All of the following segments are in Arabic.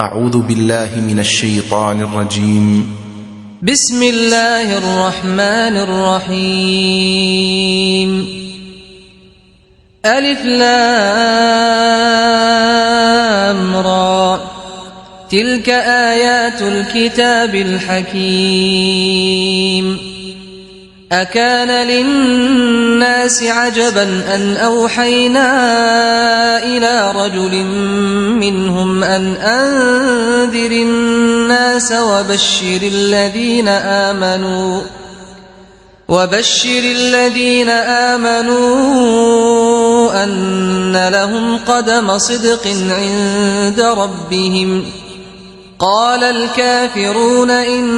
أعوذ بالله من الشيطان الرجيم. بسم الله الرحمن الرحيم. ألف لام را، تلك آيات الكتاب الحكيم. أكان للناس عجبا أن أوحينا إلى رجل منهم أن أنذر الناس وبشر الذين آمنوا أن لهم قدم صدق عند ربهم. قال الكافرون إن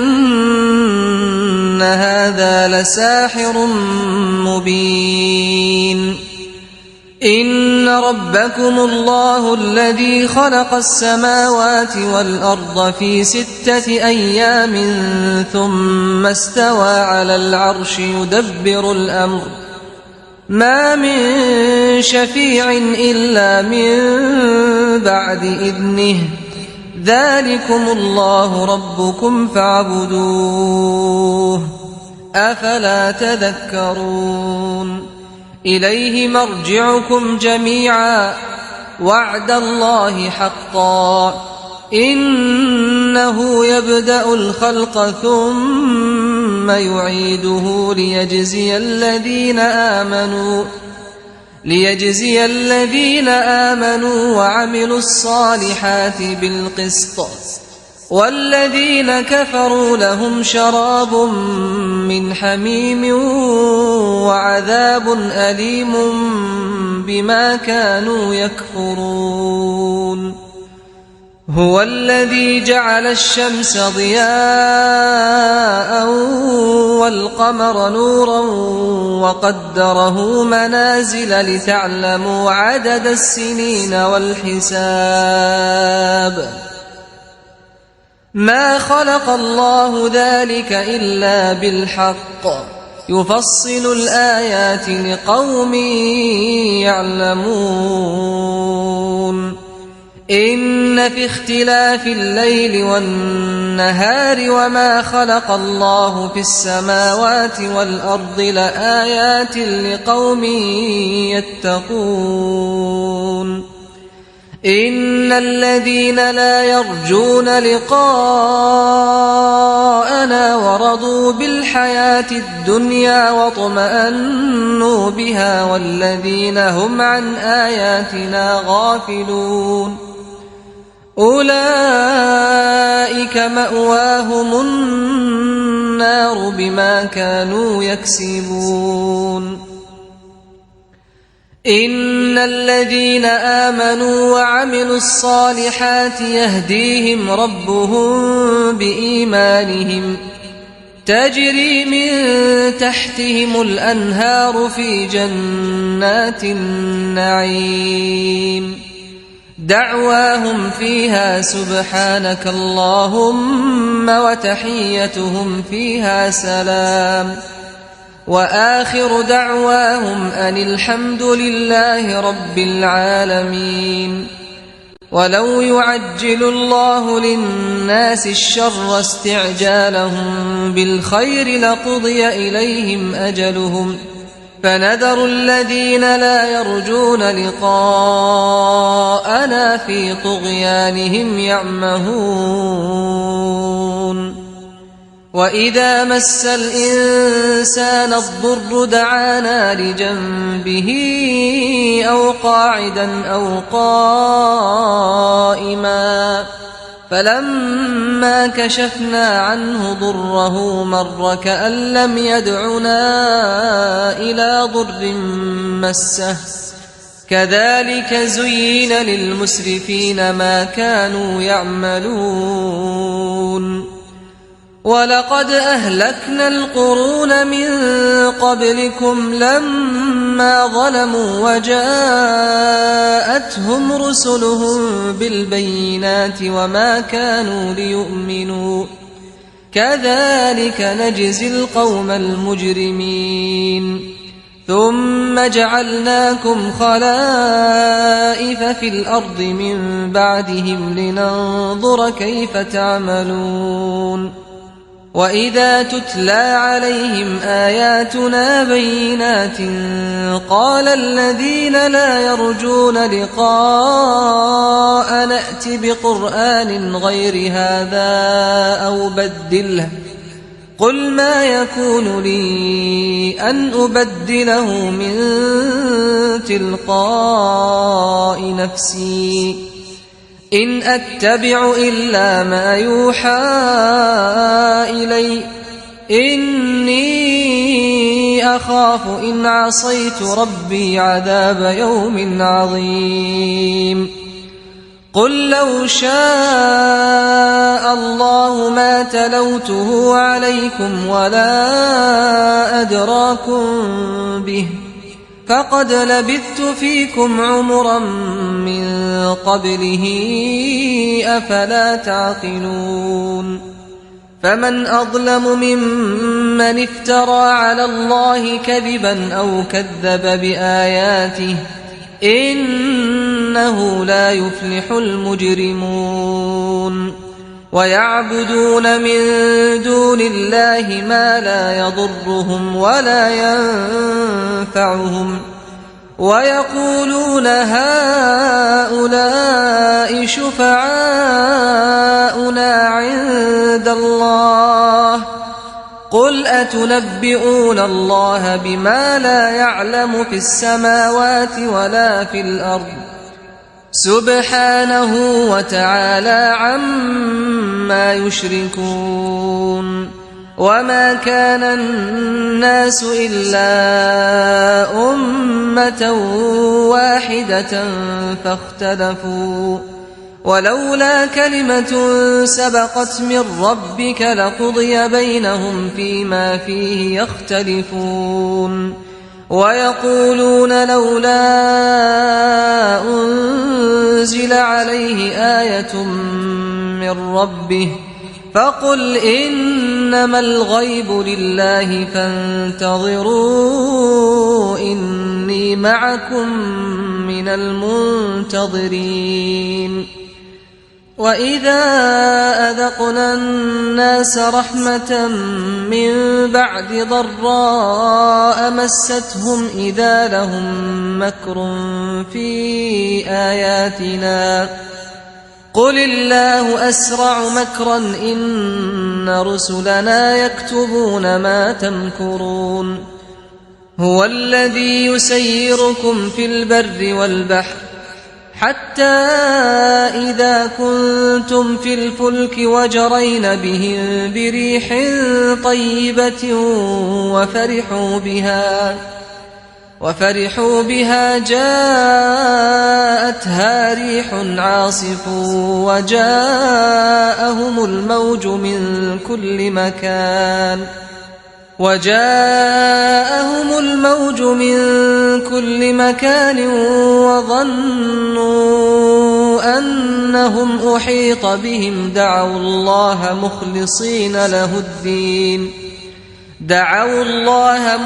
هذا لساحر مبين. إن ربكم الله الذي خلق السماوات والأرض في 6 أيام ثم استوى على العرش يدبر الأمر، ما من شفيع إلا من بعد إذنه، ذلكم الله ربكم فاعبدوه، أفلا تذكرون. إليه مرجعكم جميعا، وعد الله حقا، إنه يبدأ الخلق ثم يعيده ليجزي الذين آمنوا وعملوا الصالحات بالقسط، والذين كفروا لهم شراب من حميم وعذاب أليم بما كانوا يكفرون. هو الذي جعل الشمس ضياء والقمر نورا وقدره منازل لتعلموا عدد السنين والحساب. ما خلق الله ذلك إلا بالحق، يفصل الآيات لقوم يعلمون. إن في اختلاف الليل والنهار وما خلق الله في السماوات والأرض لآيات لقوم يتقون. إن الذين لا يرجون لقاءنا ورضوا بالحياة الدنيا واطمأنوا بها والذين هم عن آياتنا غافلون، أولئك مأواهم النار بما كانوا يكسبون. إن الذين آمنوا وعملوا الصالحات يهديهم ربهم بإيمانهم، تجري من تحتهم الأنهار في جنات النعيم، دعواهم فيها سبحانك اللهم وتحيتهم فيها سلام، وآخر دعواهم أن الحمد لله رب العالمين. ولو يعجل الله للناس الشر استعجالهم بالخير لقضي إليهم أجلهم، فنذر الذين لا يرجون لقاءنا في طغيانهم يعمهون. وإذا مس الإنسان الضر دعانا لجنبه أو قاعدا أو قائما، فلما كشفنا عنه ضره مر كأن لم يدعنا إلى ضر مسه، كذلك زين للمسرفين ما كانوا يعملون. ولقد أهلكنا القرون من قبلكم لما ظلموا وجاءتهم رسلهم بالبينات وما كانوا ليؤمنوا، كذلك نجزي القوم المجرمين. ثم جعلناكم خلائف في الأرض من بعدهم لننظر كيف تعملون وإذا تتلى عليهم آياتنا بينات قال الذين لا يرجون لقاء نأت بقرآن غير هذا أو بدله قل ما يكون لي أن أبدله من تلقاء نفسي إن أتبع إلا ما يوحى إلي إني أخاف إن عصيت ربي عذاب يوم عظيم قل لو شاء الله ما تلوته عليكم ولا أدراكم به فقد لبثت فيكم عمرا من قبله أفلا تعقلون فمن أظلم ممن افترى على الله كذبا أو كذب بآياته إنه لا يفلح المجرمون ويعبدون من دون الله ما لا يضرهم ولا ينفعهم ويقولون هؤلاء شفعاؤنا عند الله قل أتنبئون الله بما لا يعلم في السماوات ولا في الأرض سبحانه وتعالى عما يشركون وما كان الناس إلا أمة واحدة فاختلفوا ولولا كلمة سبقت من ربك لقضي بينهم فيما فيه يختلفون ويقولون لولا أنزل عليه آية من ربه فقل إنما الغيب لله فانتظروا إني معكم من المنتظرين وإذا أذقنا الناس رحمة من بعد ضراء مستهم إذا لهم مكر في آياتنا قل الله أسرع مكرا إن رسلنا يكتبون ما تمكرون هو الذي يسيركم في البر والبحر حتى إذا كنتم في الفلك وجرين بهم بريح طيبة وفرحوا بها جاءتها ريح عاصف وجاءهم الموج من كل مكان وظنوا أنهم أحيط بهم دعوا الله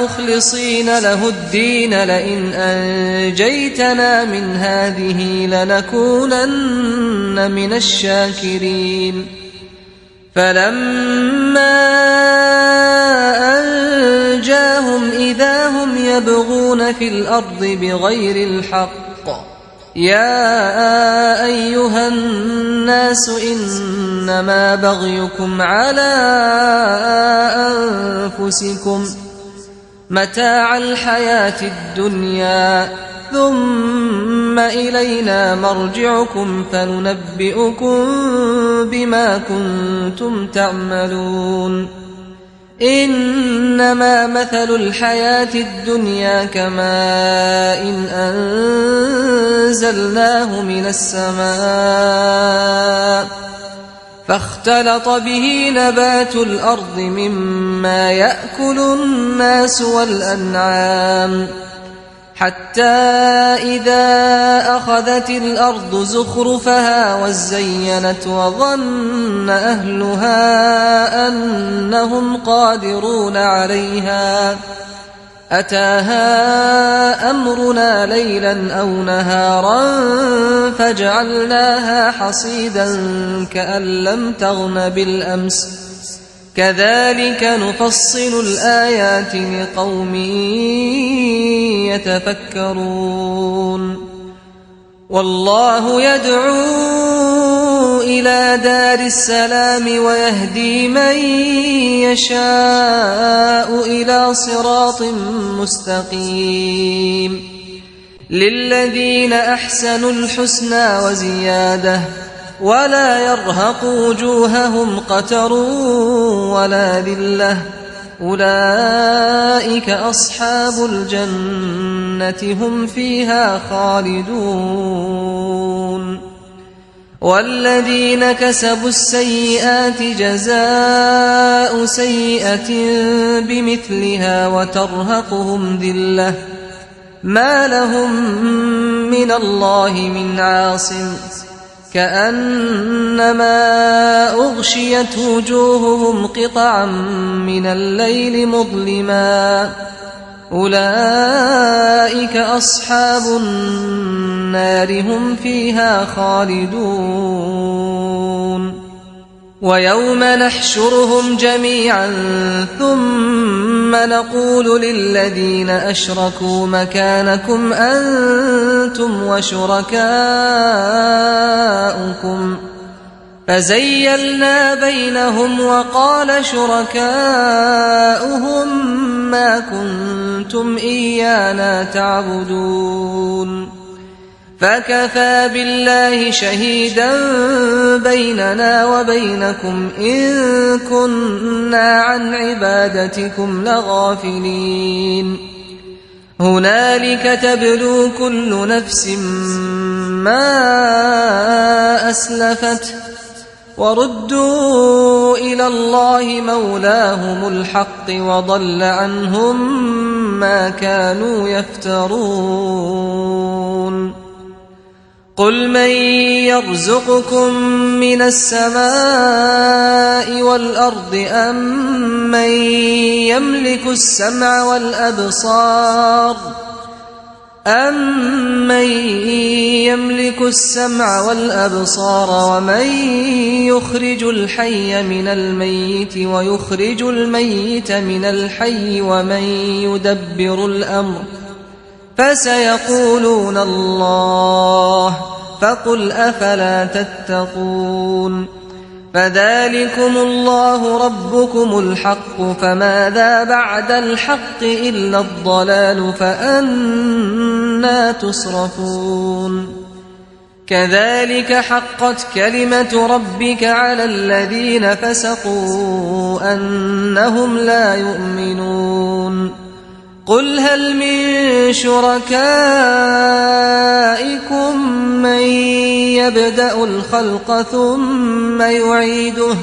مخلصين له الدين لئن أنجيتنا من هذه لنكونن من الشاكرين فلما أنجاهم إذا هم يبغون في الأرض بغير الحق يا أيها الناس إنما بغيكم على أنفسكم متاع الحياة الدنيا ثم إلينا مرجعكم فننبئكم بما كنتم تعملون إنما مثل الحياة الدنيا كماء إن أنزلناه من السماء فاختلط به نبات الأرض مما يأكل الناس والأنعام حتى إذا أخذت الأرض زخرفها وزينت وظن أهلها أنهم قادرون عليها أتاها أمرنا ليلا أو نهارا فجعلناها حصيدا كأن لم تغن بالأمس كذلك نفصل الآيات لقوم يتفكرون والله يدعو إلى دار السلام ويهدي من يشاء إلى صراط مستقيم للذين أحسنوا الحسنى وزيادة ولا يرهق وجوههم قتر ولا ذلة أولئك أصحاب الجنة هم فيها خالدون والذين كسبوا السيئات جزاء سيئة بمثلها وترهقهم ذلة ما لهم من الله من عاصم كأنما أغشيت وجوههم قطعا من الليل مظلما أولئك أصحاب النار هم فيها خالدون ويوم نحشرهم جميعا ثم نقول للذين أشركوا مكانكم أنتم وشركاؤكم فزيلنا بينهم وقال شركاؤهم ما كنتم إيانا تعبدون فكفى بالله شهيدا بيننا وبينكم إن كنا عن عبادتكم لغافلين هنالك تبلو كل نفس ما أسلفت وردوا إلى الله مولاهم الحق وضل عنهم ما كانوا يفترون قل من يرزقكم من السماء والأرض أمن يملك السمع والأبصار ومن يخرج الحي من الميت ويخرج الميت من الحي ومن يدبر الأمر فسيقولون الله فقل أفلا تتقون فذلكم الله ربكم الحق فماذا بعد الحق إلا الضلال فأنى تصرفون كذلك حقت كلمة ربك على الذين فسقوا أنهم لا يؤمنون قل هل من شركائكم من يبدأ الخلق ثم يعيده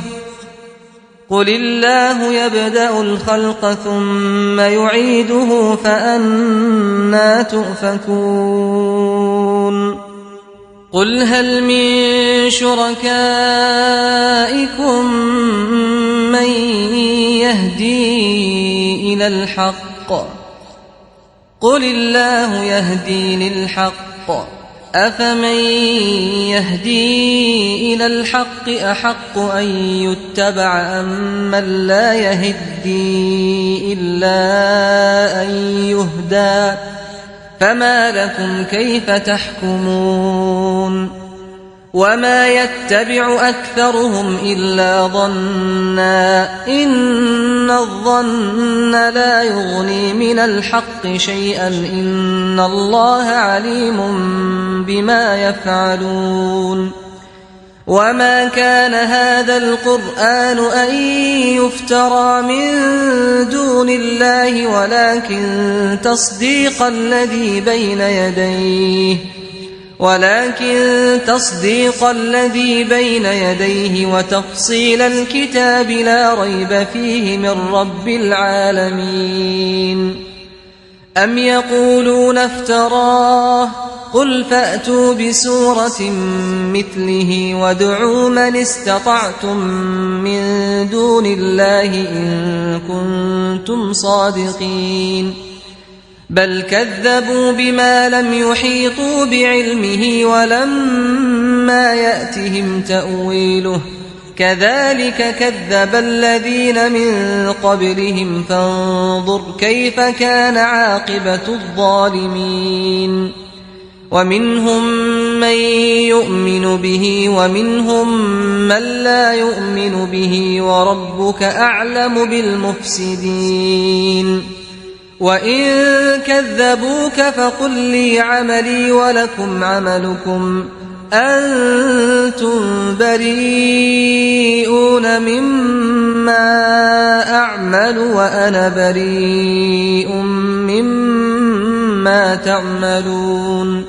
قل الله يبدأ الخلق ثم يعيده فأنى تؤفكون قل هل من شركائكم من يهدي إلى الحق قل الله يهدي للحق أفمن يهدي إلى الحق أحق أن يتبع أم من لا يهدي إلا أن يهدى فما لكم كيف تحكمون وما يتبع أكثرهم إلا ظنا إن الظن لا يغني من الحق شيئا إن الله عليم بما يفعلون وما كان هذا القرآن أن يفترى من دون الله ولكن تصديق الذي بين يديه وتفصيل الكتاب لا ريب فيه من رب العالمين أم يقولون افتراه قل فأتوا بسورة مثله وادعوا من استطعتم من دون الله إن كنتم صادقين بل كذبوا بما لم يحيطوا بعلمه ولما يأتهم تأويله كذلك كذب الذين من قبلهم فانظر كيف كان عاقبة الظالمين ومنهم من يؤمن به ومنهم من لا يؤمن به وربك أعلم بالمفسدين وإن كذبوك فقل لي عملي ولكم عملكم أنتم بريئون مما أعمل وأنا بريء مما تعملون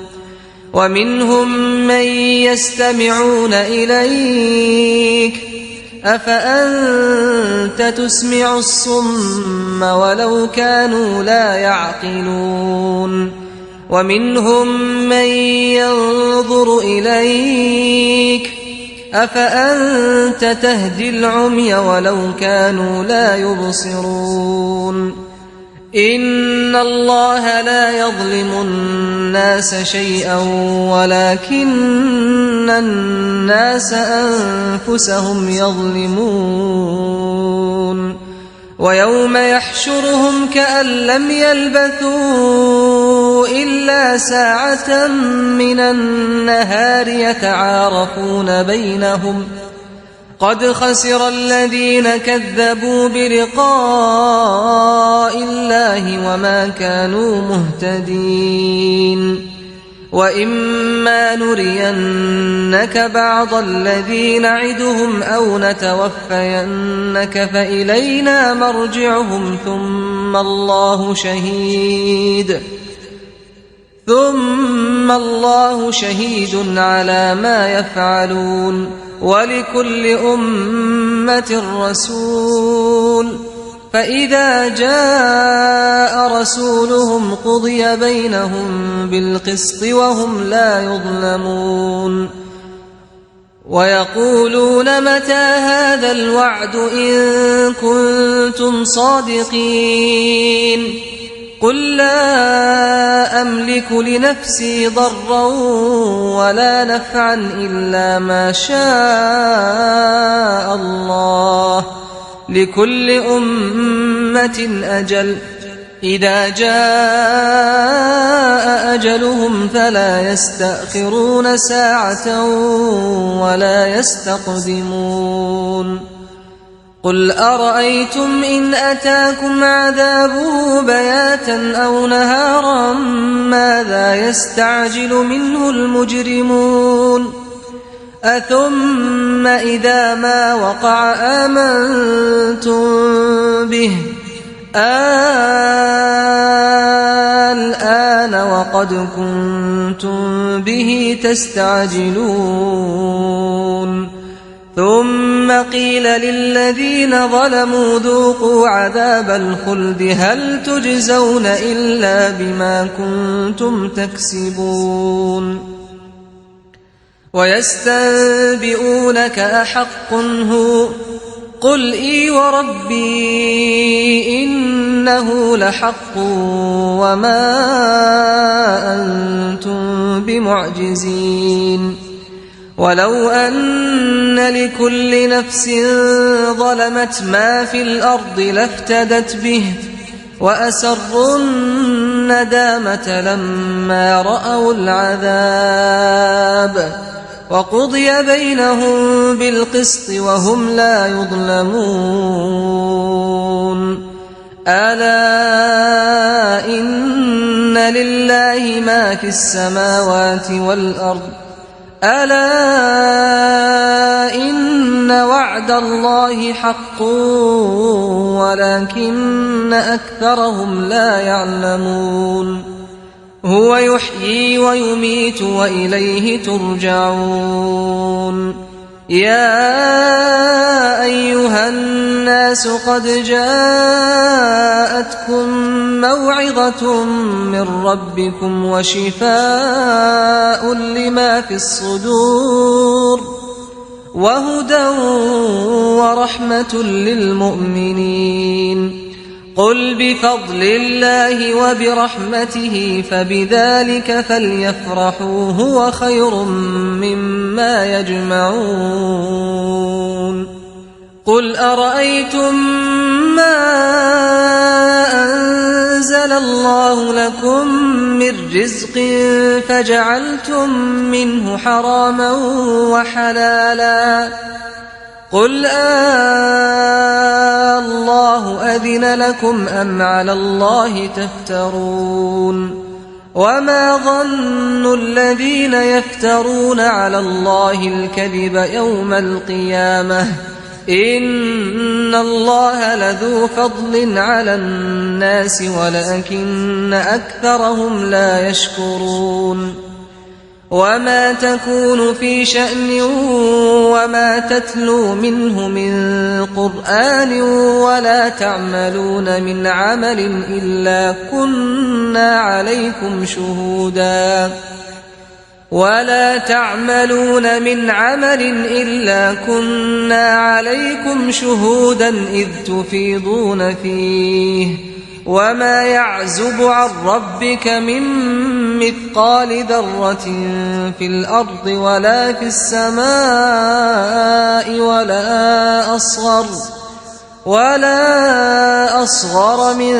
ومنهم من يستمعون إليك أفأنت تسمع الصم ولو كانوا لا يعقلون ومنهم من ينظر إليك أفأنت تهدي العمي ولو كانوا لا يبصرون إن الله لا يظلم الناس شيئا ولكن الناس أنفسهم يظلمون ويوم يحشرهم كأن لم يلبثوا إلا ساعة من النهار يتعارفون بينهم قد خسر الذين كذبوا بلقاء الله وما كانوا مهتدين وإما نرينك بعض الذي نعدهم أو نتوفينك فإلينا مرجعهم ثم الله شهيد على ما يفعلون ولكل أمة رسول فإذا جاء رسولهم قضي بينهم بالقسط وهم لا يظلمون ويقولون متى هذا الوعد إن كنتم صادقين قل لا أملك لنفسي ضرا ولا نفعا إلا ما شاء الله لكل أمة أجل إذا جاء أجلهم فلا يستأخرون ساعة ولا يستقدمون قل أرأيتم إن أتاكم عذابه بياتا أو نهارا ماذا يستعجل منه المجرمون أثم إذا ما وقع آمنتم به الآن وقد كنتم به تستعجلون ثم قيل للذين ظلموا ذوقوا عذاب الخلد هل تجزون إلا بما كنتم تكسبون ويستنبئونك أحق هو قل إي وربي إنه لحق وما أنتم بمعجزين ولو أن لكل نفس ظلمت ما في الأرض لافتدت به وأسروا الندامة لما رأوا العذاب وقضي بينهم بالقسط وهم لا يظلمون ألا إن لله ما في السماوات والأرض ألا إن وعد الله حق ولكن أكثرهم لا يعلمون هو يحيي ويميت وإليه ترجعون يا أيها الناس قد جاءتكم موعظة من ربكم وشفاء لما في الصدور وهدى ورحمة للمؤمنين قل بفضل الله وبرحمته فبذلك فليفرحوا هو خير مما يجمعون قل أرأيتم ما أنزل الله لكم من رزق فجعلتم منه حراما وحلالا قل الله أذن لكم أم على الله تفترون وما ظن الذين يفترون على الله الكذب يوم القيامة إن الله لذو فضل على الناس ولكن أكثرهم لا يشكرون وما تكون في شأن وما تتلو منه من قرآن ولا تعملون من عمل إلا كنا عليكم شهودا إذ تفيضون فيه وما يعزب عن ربك من مثقال ذرة في الأرض ولا في السماء ولا أصغر من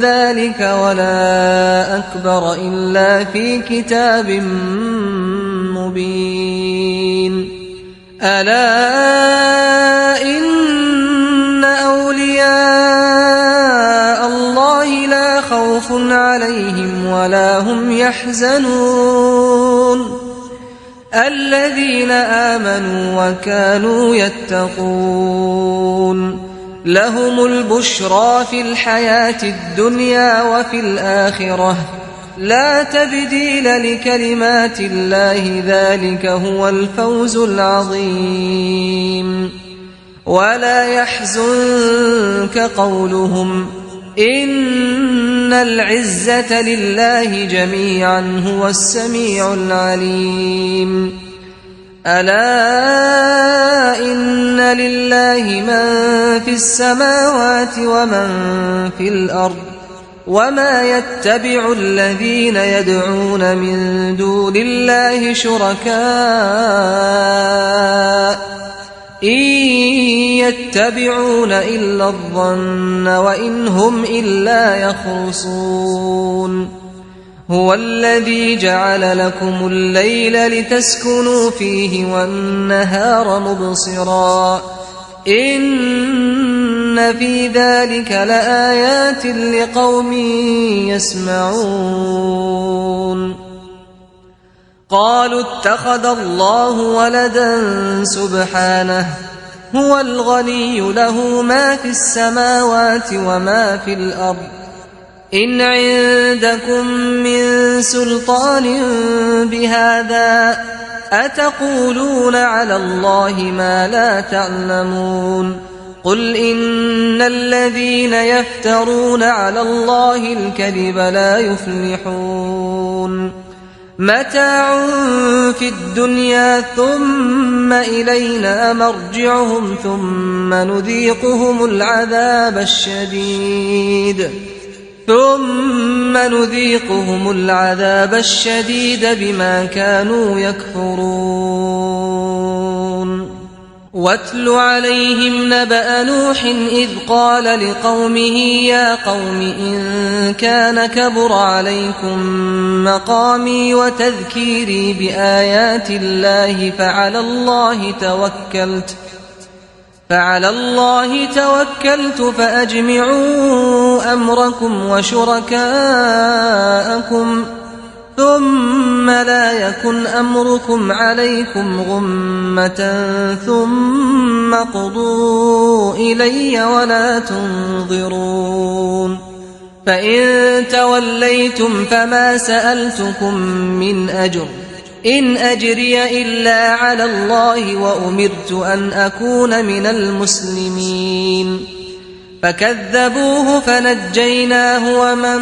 ذلك ولا أكبر إلا في كتاب مبين ألا إن أولياء الله لا خوف عليهم ولا هم يحزنون الذين آمنوا وكانوا يتقون لهم البشرى في الحياة الدنيا وفي الآخرة لا تبديل لكلمات الله ذلك هو الفوز العظيم ولا يحزنك قولهم إن العزة لله جميعا هو السميع العليم ألا إن لله من في السماوات ومن في الأرض وما يتبع الذين يدعون من دون الله شركاء إن يتبعون إلا الظن وإن هم إلا يخرصون هو الذي جعل لكم الليل لتسكنوا فيه والنهار مبصرا إن في ذلك لآيات لقوم يسمعون قالوا اتخذ الله ولدا سبحانه هو الغني له ما في السماوات وما في الأرض إن عندكم من سلطان بهذا أتقولون على الله ما لا تعلمون قل إن الذين يفترون على الله الكذب لا يفلحون متاع في الدنيا ثم إلينا مرجعهم ثم نذيقهم العذاب الشديد بما كانوا يكفرون واتل عليهم نبأ نوح إذ قال لقومه يا قوم إن كان كبر عليكم مقامي وتذكيري بآيات الله فعلى الله توكلت فأجمعوا أمركم وشركاءكم ثم لا يكن أمركم عليكم غمة ثم قضوا إلي ولا تنظرون فإن توليتم فما سألتكم من أجر إن أجري إلا على الله وأمرت أن أكون من المسلمين فكذبوه فنجيناه ومن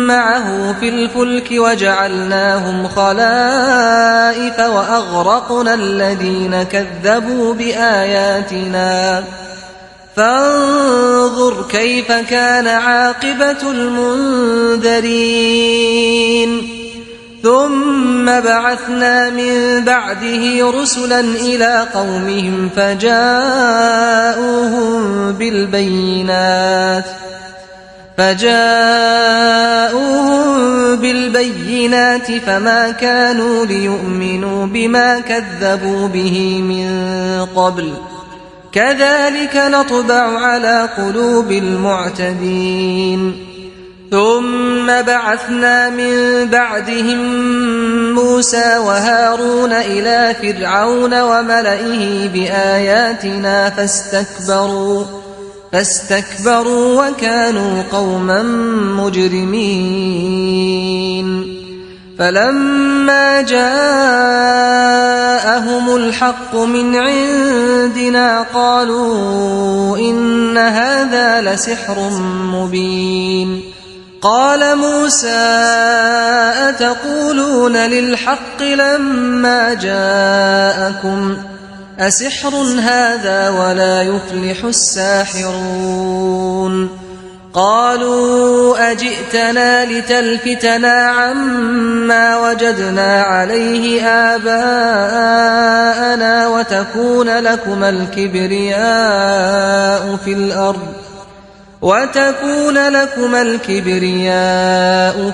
معه في الفلك وجعلناهم خلائف وأغرقنا الذين كذبوا بآياتنا فانظر كيف كان عاقبة المنذرين ثم بعثنا من بعده رسلا إلى قومهم فجاءوهم بالبينات فما كانوا ليؤمنوا بما كذبوا به من قبل كذلك نطبع على قلوب المعتدين ثم بعثنا من بعدهم موسى وهارون إلى فرعون وملئه بآياتنا فاستكبروا وكانوا قوما مجرمين فلما جاءهم الحق من عندنا قالوا إن هذا لسحر مبين قال موسى أتقولون للحق لما جاءكم أسحر هذا ولا يفلح الساحرون قالوا أجئتنا لتلفتنا عما وجدنا عليه آباءنا وتكون لكما الكبرياء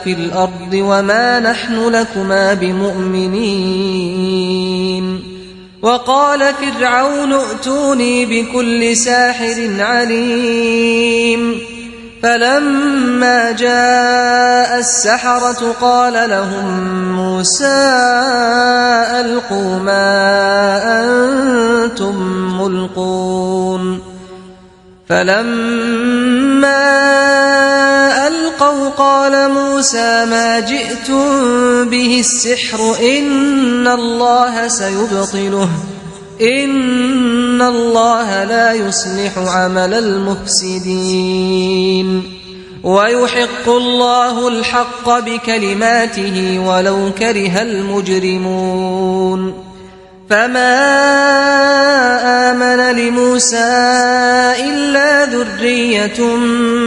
في الأرض وما نحن لكما بمؤمنين وقال فرعون ائتوني بكل ساحر عليم فلما جاء السحرة قال لهم موسى ألقوا ما أنتم ملقون فلما ألقوا قال موسى ما جئتم به السحر إن الله سيبطله إن الله لا يصلح عمل المفسدين ويحق الله الحق بكلماته ولو كره المجرمون فما آمن لموسى إلا ذرية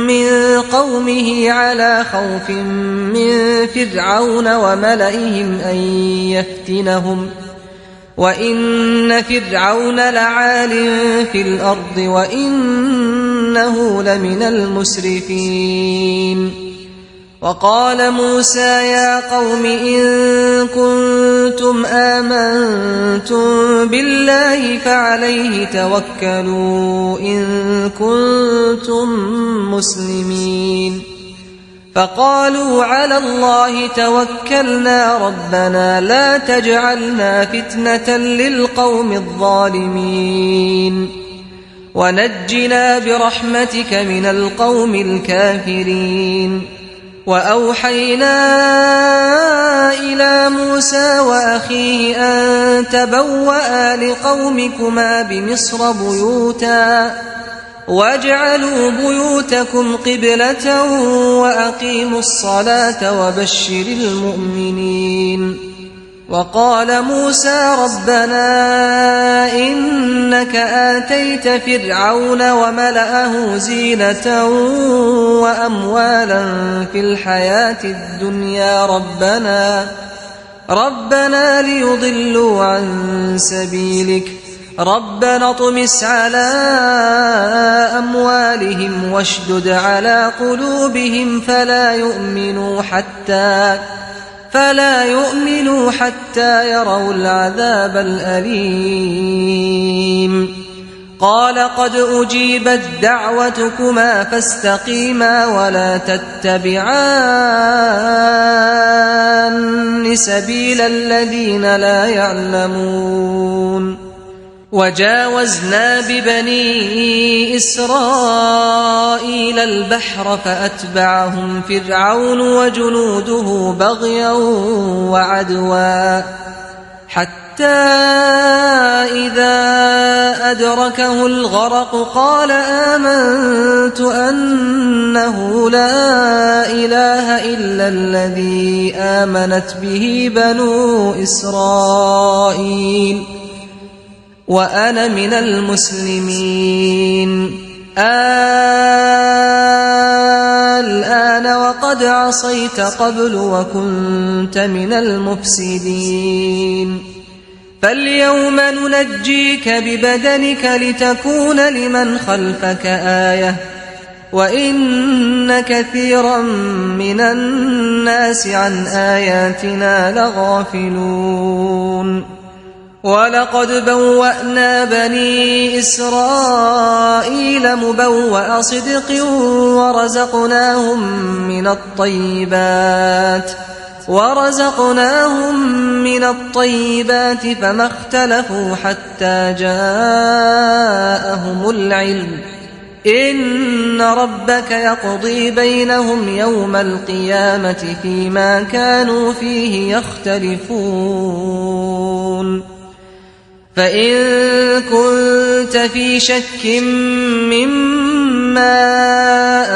من قومه على خوف من فرعون وملئهم أن يفتنهم وإن فرعون لعال في الأرض وإنه لمن المسرفين وقال موسى يا قوم إن كنتم آمنتم بالله فعليه توكلوا إن كنتم مسلمين فقالوا على الله توكلنا ربنا لا تجعلنا فتنة للقوم الظالمين ونجنا برحمتك من القوم الكافرين وأوحينا إلى موسى وأخيه أن تبوأ لقومكما بمصر بيوتا واجعلوا بيوتكم قبلة وأقيموا الصلاة وبشر المؤمنين وقال موسى ربنا إنك آتيت فرعون وملأه زينة وأموالا في الحياة الدنيا ربنا ليضلوا عن سبيلك ربنا اطمس على أموالهم واشدد على قلوبهم فلا يؤمنوا حتى يروا العذاب الأليم قال قد أجيبت دعوتكما فاستقيما ولا تتبعان سبيل الذين لا يعلمون وجاوزنا ببني إسرائيل البحر فأتبعهم فرعون وجنوده بغيا وعدوا حتى إذا أدركه الغرق قال آمنت أنه لا إله إلا الذي آمنت به بنو إسرائيل وأنا من المسلمين الآن وقد عصيت قبل وكنت من المفسدين فاليوم ننجيك ببدنك لتكون لمن خلفك آية وإن كثيرا من الناس عن آياتنا لغافلون ولقد بوأنا بني إسرائيل مبوأ صدق ورزقناهم من الطيبات فما اختلفوا حتى جاءهم العلم إن ربك يقضي بينهم يوم القيامة فيما كانوا فيه يختلفون فإن كنت في شك مما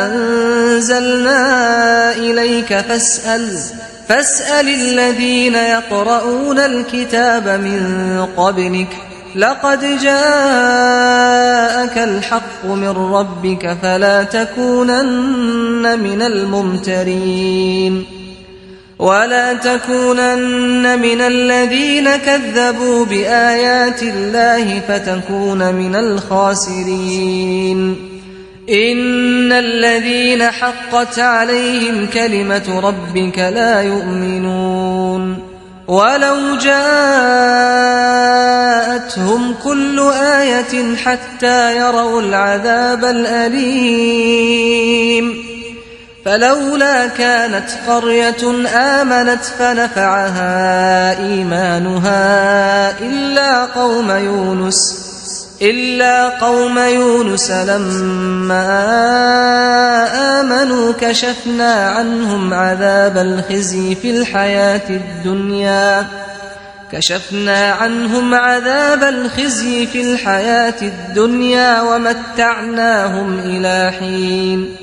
أنزلنا إليك فاسأل الذين يقرؤون الكتاب من قبلك لقد جاءك الحق من ربك فلا تكونن من الممترين ولا تكونن من الذين كذبوا بآيات الله فتكون من الخاسرين إن الذين حقت عليهم كلمة ربك لا يؤمنون ولو جاءتهم كل آية حتى يروا العذاب الأليم فلولا كانت قرية آمنت فنفعها إيمانها إلا قوم يونس لما آمنوا كشفنا عنهم عذاب الخزي في الحياة الدنيا ومتعناهم إلى حين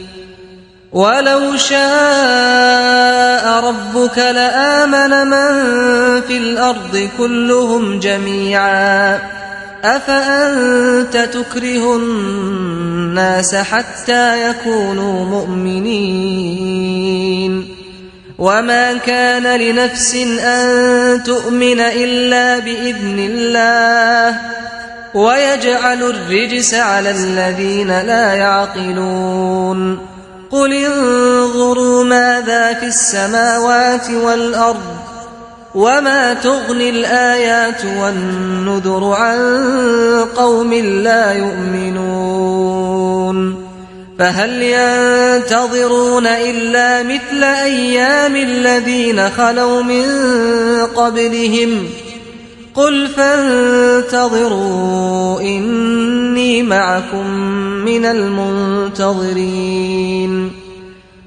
ولو شاء ربك لآمن من في الأرض كلهم جميعا أفأنت تكره الناس حتى يكونوا مؤمنين وما كان لنفس أن تؤمن إلا بإذن الله ويجعل الرجس على الذين لا يعقلون قل انظروا ماذا في السماوات والأرض وما تغني الآيات والنذر عن قوم لا يؤمنون فهل ينتظرون إلا مثل أيام الذين خلوا من قبلهم قل فانتظروا إني معكم من المنتظرين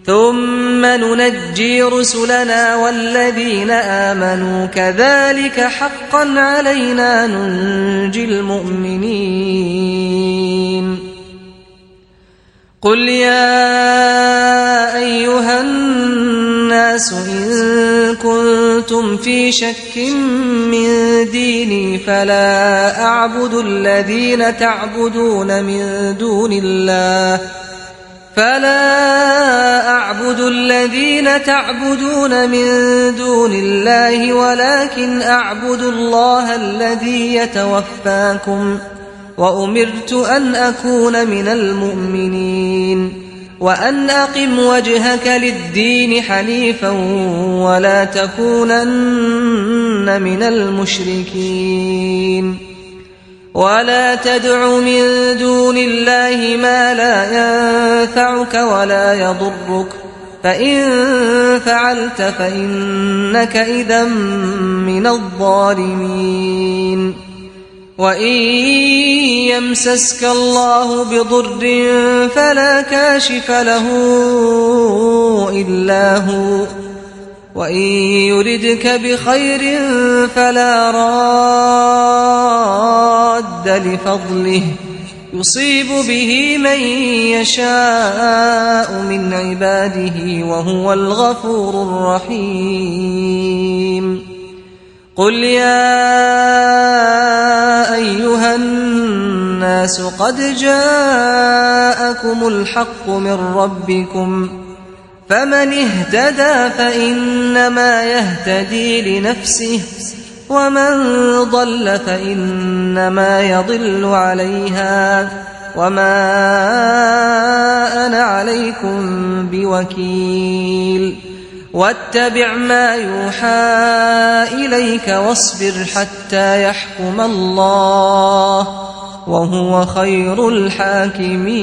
ثم ننجي رسلنا والذين آمنوا كذلك حقا علينا ننجي المؤمنين قل يا أيها الناس إن كنتم في شك من ديني فلا أعبد الذين تعبدون من دون الله ولكن أعبد الله الذي يتوفاكم وأمرت أن أكون من المؤمنين وأن أقم وجهك للدين حنيفا ولا تكونن من المشركين ولا تدع من دون الله ما لا ينفعك ولا يضرك فإن فعلت فإنك إذا من الظالمين وإن يمسسك الله بضر فلا كاشف له إلا هو وإن يردك بخير فلا راد لفضله يصيب به من يشاء من عباده وهو الغفور الرحيم قل يا أيها الناس الناس قد جاءكم الحق من ربكم فمن اهتدى فإنما يهتدي لنفسه ومن ضل فإنما يضل عليها وما أنا عليكم بوكيل واتبع ما يوحى إليك واصبر حتى يحكم الله وهو خير الحاكمين.